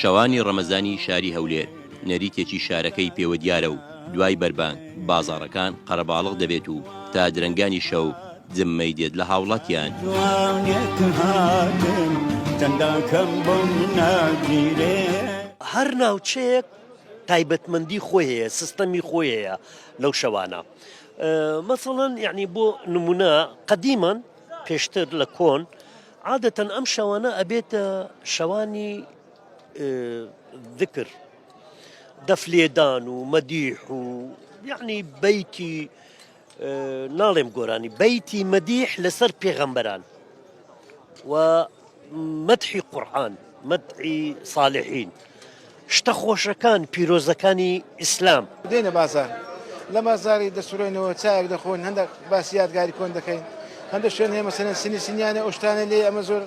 شەوانی ڕەمەزانی شاری هەولێر نەریتێکی شارەکەی پێوە دیارە و دوای بەربانگ بازاڕەکان قەرەباڵغ دەبێت و تا درەنگانی شەو جممەی دێت لە هاوڵاتیان. هەر ناوچەیەک تایبەتمەندی خۆی هەیە، سیستەمی خۆی هەیە لەو شەوانە. مەسەڵەن یعنی بۆ نمونە قەدیمەن پێشتر لە کۆن عادەتەن ئەم شەوانە ئەبێتە شەوانی ذکر، دەفلێدان و مەدیح و یعنی بەیتی ناڵێم گۆرانی بەیتی مەدیح لەسەر پێغەمبەران و مەدحی قورئان، مەدحی صالحین، شتە خۆشەکان پیرۆزەکانی ئیسلام. دێنە بازار، لە بازاری دەسوڕێنەوە چاوێک دەخۆن، هەندێک باسی یادگاری کۆن دەکەین، هەندێک شوێن هەیە مەسەلەن سنی سنیانە ئەو شتانە لێ ئەمە زۆر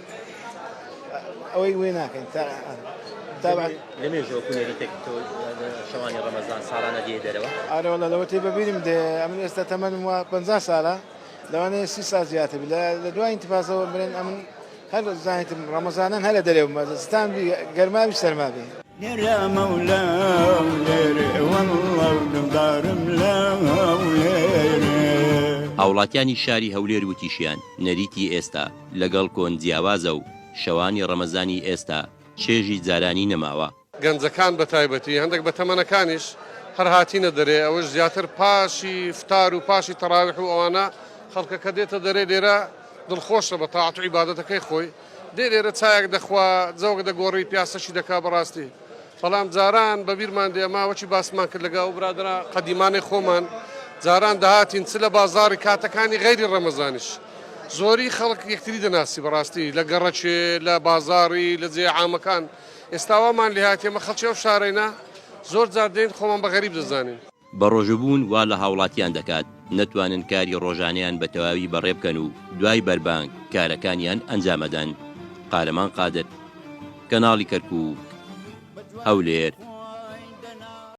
ئەوەی وێ ناکەین. لەمێژەوە کونێریتێک شەوانی ڕەمەزان ساڵانە دێ دەرەوە؟ ئارە وەڵا لەوە تێ بەبیرم دێ ئەمن ئێستا تەمەنم وە 50 ساڵە، لەوانەیە 30 سال زیاتر لە دوای ئینتیفازەوە برێن ئەمن هەر زانیتم ڕەمەزانان هەر لە دەرێ ستان گەرماوی سەرمابێ. يا مولاي والله ودارم لا هاوڵاتیانی شاری هەولێر وتیشیان نەریتی ئێستا لەگەڵ کۆن جیاوازە و شەوانی ڕەمەزانی ئێستا چێژی جارانی نەماوە. گەنجەکان بە تایبەتی هەندێک بە تەمەنەکانیش هەر هاتینە دەرێ، ئەوەش زیاتر پاشی فتار و پاشی تەراویح و ئەوانە خەڵکەکە دێتە دەرێ لێرە دڵخۆشە بە تاعەت و عیبادەتەکەی خۆی، دێ لێرە چایەک دەخوا، جەوەک دەگۆڕی، پیاسەشی دەکا بەڕاستی. بەڵام جاران بەبیرمان دێ ماوەچی باسمان کرد لەگەڵ برادرە قەدیمانی خۆمان، جاران دەهاتین چ لە بازاری کاتەکانی غەیری ڕەمەزانیش زۆری خەڵک یەکتری دەناسی بەڕاستی لە گەڕەچێ، لە بازاری، لە جێ عامەکان. ئێستاوامان لێ هاتی ئەمە خەڵکی ئەو شارەینا زۆر جار دێن خۆمان بە غەریب دەزانین. بە ڕۆژبوون وا لە هاوڵاتیان دەکات نەتوانن کاری ڕۆژانیان بە تەواوی بەڕێ بکەن و دوای بەربانگ کارەکانیان ئەنجامەدەن. قارەمان قادر، کەناڵی کەرکووک، هەولێر.